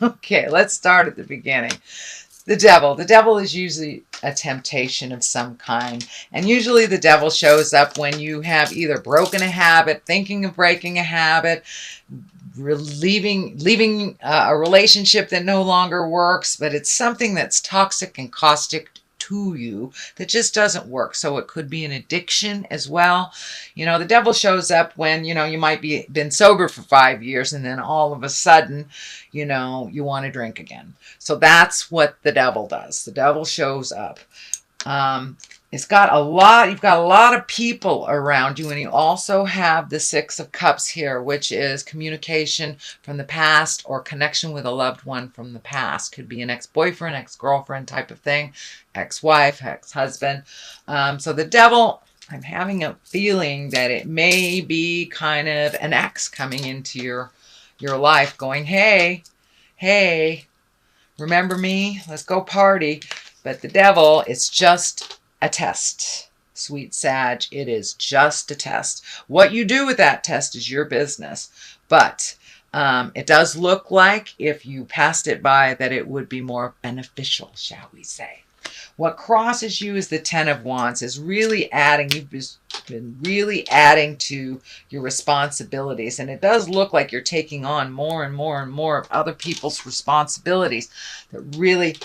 Okay, let's start at the beginning. The devil. The devil is usually a temptation of some kind. And usually the devil shows up when you have either broken a habit, thinking of breaking a habit, leaving a relationship that no longer works, but it's something that's toxic and caustic to you that just doesn't work. So it could be an addiction as well. You know, the devil shows up when, you know, you might be been sober for 5 years and then all of a sudden, you know, you want to drink again. So that's what the devil does. The devil shows up. You've got a lot of people around you, and you also have the Six of Cups here, which is communication from the past or connection with a loved one from the past. Could be an ex-boyfriend, ex-girlfriend type of thing, ex-wife, ex-husband. So the devil, I'm having a feeling that it may be kind of an ex coming into your life going, hey, remember me? Let's go party. But the devil, it's just a test. Sweet Sag, it is just a test. What you do with that test is your business. But it does look like if you passed it by that it would be more beneficial, shall we say. What crosses you is the Ten of Wands, is really adding, you've been really adding to your responsibilities. And it does look like you're taking on more and more and more of other people's responsibilities that really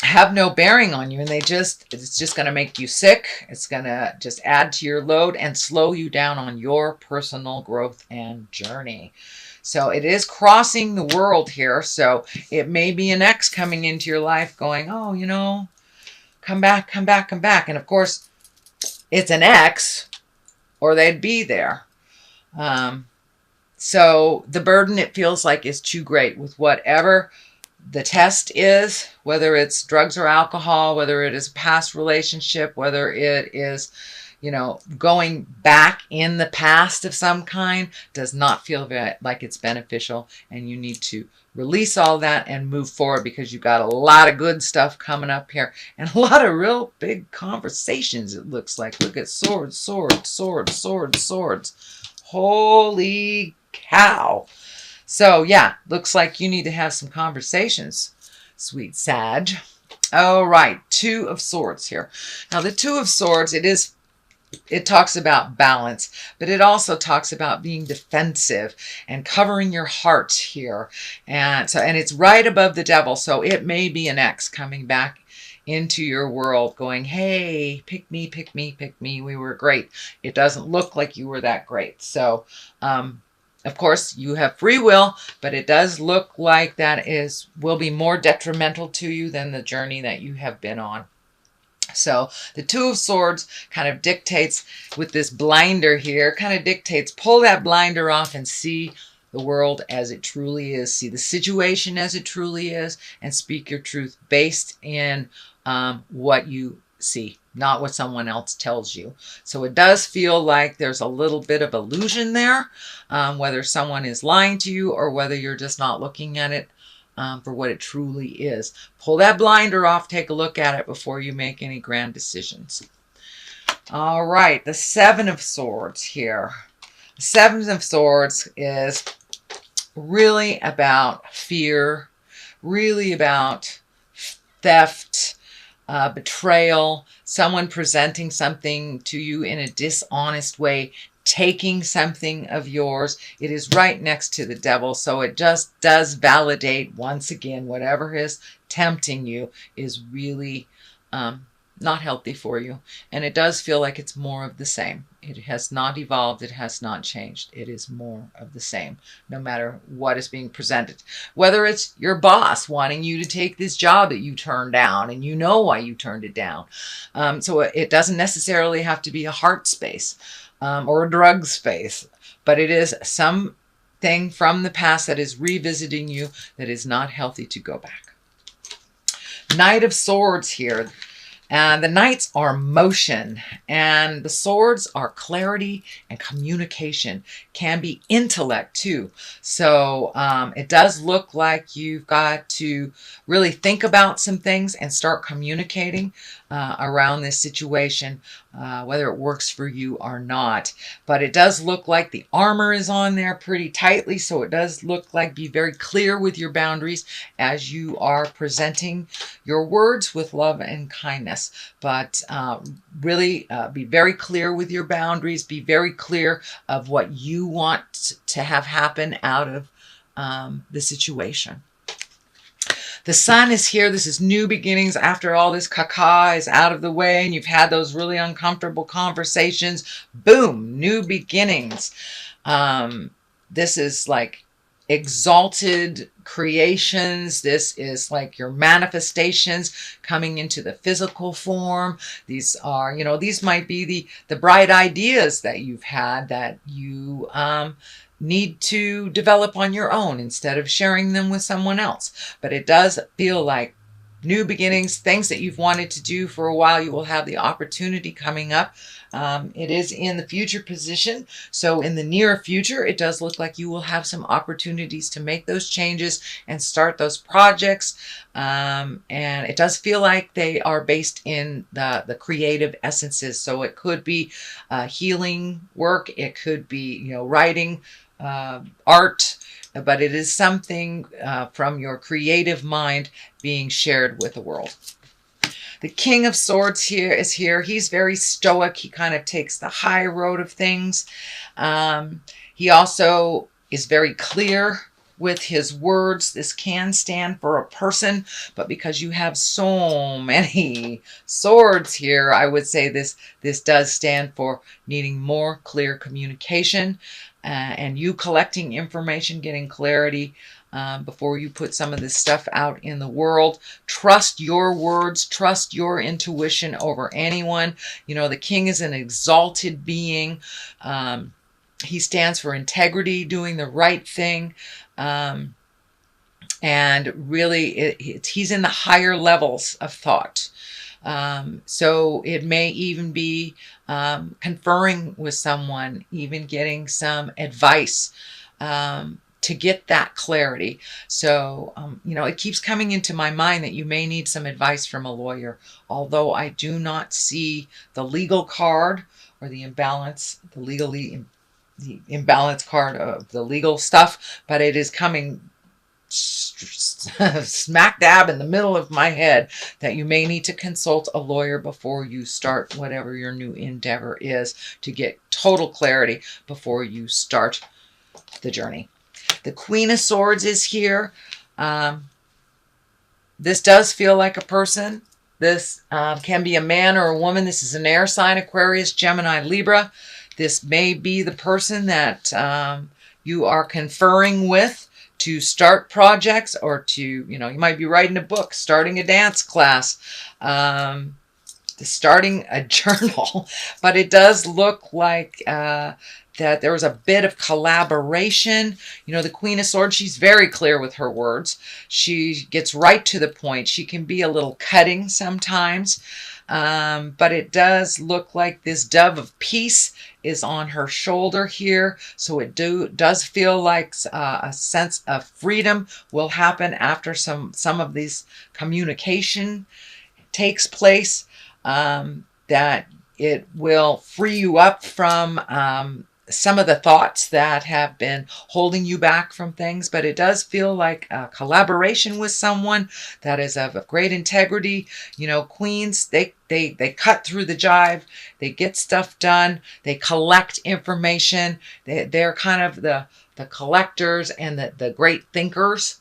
have no bearing on you, and it's just going to make you sick. It's going to just add to your load and slow you down on your personal growth and journey. So it is crossing the world here. So it may be an ex coming into your life going, oh, you know, come back, come back, come back. And of course, it's an ex or they'd be there. So the burden, it feels like, is too great with whatever the test is, whether it's drugs or alcohol, whether it is a past relationship, whether it is, you know, going back in the past of some kind, does not feel like it's beneficial. And you need to release all that and move forward, because you've got a lot of good stuff coming up here and a lot of real big conversations, it looks like. Look at swords, swords, swords, swords, swords. Holy cow. So yeah, looks like you need to have some conversations, Sweet Sag. All right, Two of Swords here. Now the Two of Swords, it talks about balance, but it also talks about being defensive and covering your heart here. And it's right above the devil. So it may be an ex coming back into your world going, hey, pick me, pick me, pick me. We were great. It doesn't look like you were that great. So, of course, you have free will, but it does look like that will be more detrimental to you than the journey that you have been on. So the Two of Swords kind of dictates, with this blinder here, kind of dictates, pull that blinder off and see the world as it truly is. See the situation as it truly is, and speak your truth based in what you see, not what someone else tells you. So it does feel like there's a little bit of illusion there, whether someone is lying to you or whether you're just not looking at it for what it truly is. Pull that blinder off, take a look at it before you make any grand decisions. All right, the Seven of Swords here. The Seven of Swords is really about fear, really about theft, betrayal, someone presenting something to you in a dishonest way, taking something of yours. It is right next to the devil, so it just does validate, once again, whatever is tempting you is really not healthy for you. And it does feel like it's more of the same. It has not evolved. It has not changed. It is more of the same, no matter what is being presented. Whether it's your boss wanting you to take this job that you turned down, and you know why you turned it down. So it doesn't necessarily have to be a heart space or a drug space, but it is something from the past that is revisiting you that is not healthy to go back. Knight of Swords here. And the Knights are motion, and the Swords are clarity and communication. Can be intellect too. So it does look like you've got to really think about some things and start communicating. around this situation, whether it works for you or not. But it does look like the armor is on there pretty tightly, so it does look like be very clear with your boundaries as you are presenting your words with love and kindness. But really be very clear with your boundaries, be very clear of what you want to have happen out of the situation. The sun is here. This is new beginnings after all this caca is out of the way and you've had those really uncomfortable conversations. Boom, new beginnings. This is like exalted creations. This is like your manifestations coming into the physical form. These are, you know, these might be the bright ideas that you've had that you need to develop on your own instead of sharing them with someone else. But it does feel like new beginnings, things that you've wanted to do for a while, you will have the opportunity coming up. It is in the future position. So in the near future, it does look like you will have some opportunities to make those changes and start those projects. And it does feel like they are based in the creative essences. So it could be healing work. It could be, you know, writing, art, but it is something from your creative mind being shared with the world. The King of Swords here is here. He's very stoic. He kind of takes the high road of things. He also is very clear with his words. This can stand for a person, but because you have so many swords here, I would say this does stand for needing more clear communication. And you collecting information, getting clarity before you put some of this stuff out in the world. Trust your words, trust your intuition over anyone. You know, the king is an exalted being. He stands for integrity, doing the right thing. And really, he's in the higher levels of thought. So it may even be conferring with someone, even getting some advice to get that clarity. So, you know, it keeps coming into my mind that you may need some advice from a lawyer, although I do not see the legal card or the imbalance, the imbalance card of the legal stuff, but it is coming smack dab in the middle of my head that you may need to consult a lawyer before you start whatever your new endeavor is, to get total clarity before you start the journey. The Queen of Swords is here. This does feel like a person. This can be a man or a woman. This is an air sign: Aquarius, Gemini, Libra. This may be the person that you are conferring with to start projects, or to, you know, you might be writing a book, starting a dance class, starting a journal. But it does look like that there was a bit of collaboration. You know, the Queen of Swords, she's very clear with her words. She gets right to the point. She can be a little cutting sometimes. But it does look like this dove of peace is on her shoulder here. So it does feel like a sense of freedom will happen after some of these communication takes place, that it will free you up from some of the thoughts that have been holding you back from things. But it does feel like a collaboration with someone that is of great integrity. You know, queens, they cut through the jive, they get stuff done, they collect information. They're kind of the collectors and the great thinkers.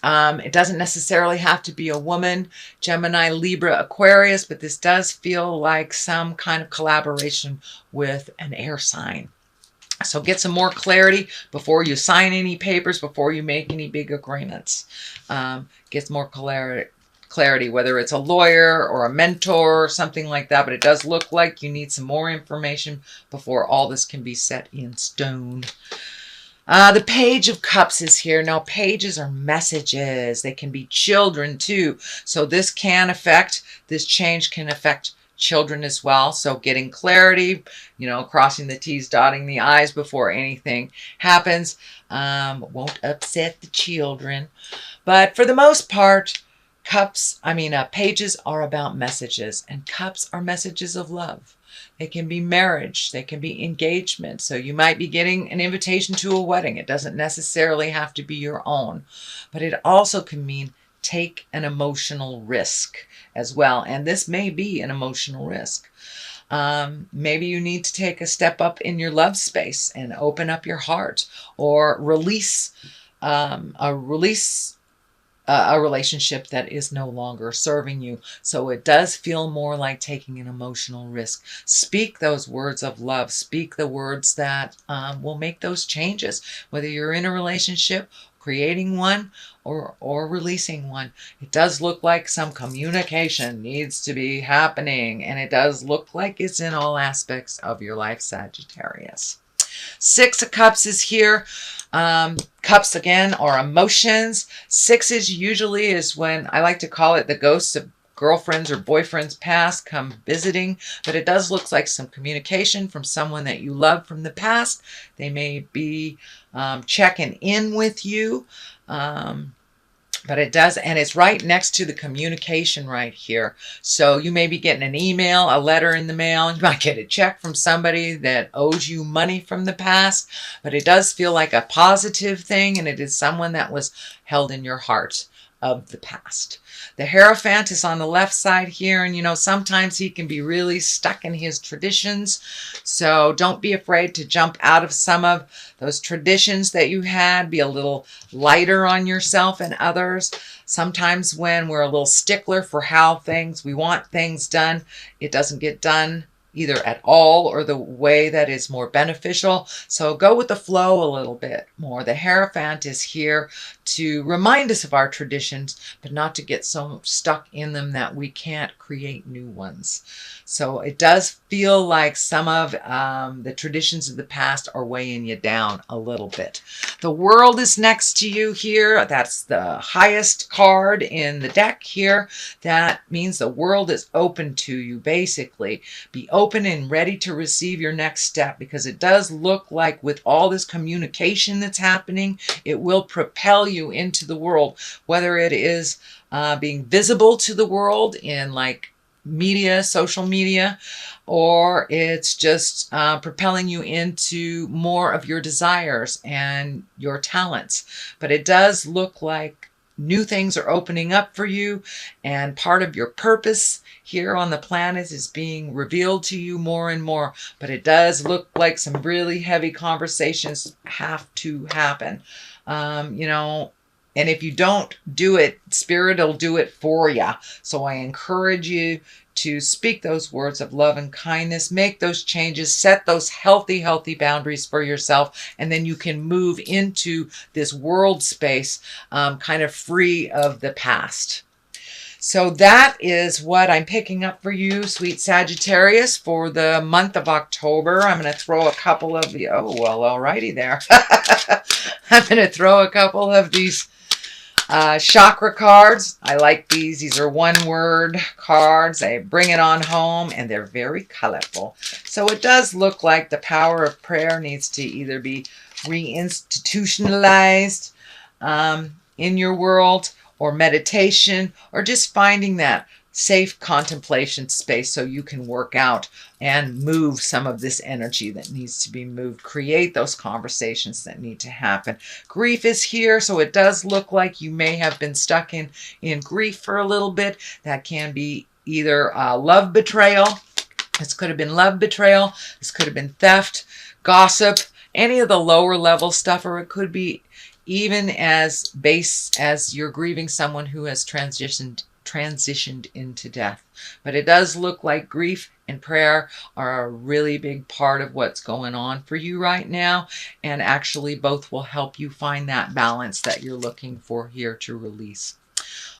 It doesn't necessarily have to be a woman, Gemini, Libra, Aquarius, but this does feel like some kind of collaboration with an air sign. So get some more clarity before you sign any papers, before you make any big agreements. Get more clarity, whether it's a lawyer or a mentor or something like that. But it does look like you need some more information before all this can be set in stone. The Page of Cups is here. Now, pages are messages. They can be children too. So this change can affect children as well. So getting clarity, you know, crossing the T's, dotting the I's before anything happens, won't upset the children. But for the most part, Pages are about messages, and cups are messages of love. They can be marriage, they can be engagement. So you might be getting an invitation to a wedding. It doesn't necessarily have to be your own, but it also can mean take an emotional risk as well. And this may be an emotional risk. Maybe you need to take a step up in your love space and open up your heart, or release a relationship that is no longer serving you. So it does feel more like taking an emotional risk. Speak those words of love. Speak the words that will make those changes, whether you're in a relationship, creating one, or releasing one. It does look like some communication needs to be happening, and it does look like it's in all aspects of your life, Sagittarius. Six of Cups is here. Cups, again, are emotions. Sixes usually is when, I like to call it, the ghosts of girlfriends or boyfriends past come visiting. But it does look like some communication from someone that you love from the past. They may be checking in with you. But it does, and it's right next to the communication right here. So you may be getting an email, a letter in the mail. You might get a check from somebody that owes you money from the past. But it does feel like a positive thing, and it is someone that was held in your heart of the past. The Hierophant is on the left side here, and sometimes he can be really stuck in his traditions. So don't be afraid to jump out of some of those traditions that you had. Be a little lighter on yourself and others. Sometimes when we're a little stickler for how we want things done, it doesn't get done either at all or the way that is more beneficial. So go with the flow a little bit more. The Hierophant is here to remind us of our traditions, but not to get so stuck in them that we can't create new ones. So it does feel like some of the traditions of the past are weighing you down a little bit. The World is next to you here. That's the highest card in the deck here. That means the world is open to you, basically. Be open and ready to receive your next step, because it does look like with all this communication that's happening, it will propel you into the world, whether it is being visible to the world in like media, social media, or it's just propelling you into more of your desires and your talents. But it does look like new things are opening up for you, and part of your purpose here on the planet is being revealed to you more and more. But it does look like some really heavy conversations have to happen. And if you don't do it, Spirit will do it for you. So I encourage you to speak those words of love and kindness, make those changes, set those healthy boundaries for yourself, and then you can move into this world space kind of free of the past. So that is what I'm picking up for you, sweet Sagittarius, for the month of October. I'm going to throw a couple of the, alrighty there. I'm going to throw a couple of these chakra cards. I like these. These are one-word cards. They bring it on home, and they're very colorful. So it does look like the power of prayer needs to either be reinstitutionalized in your world, or meditation, or just finding that safe contemplation space so you can work out and move some of this energy that needs to be moved. Create those conversations that need to happen. Grief is here, so it does look like you may have been stuck in grief for a little bit. That can be either love betrayal. This could have been love betrayal. This could have been theft, gossip, any of the lower level stuff, or it could be even as base as you're grieving someone who has transitioned into death. But it does look like grief and prayer are a really big part of what's going on for you right now, and actually both will help you find that balance that you're looking for here to release.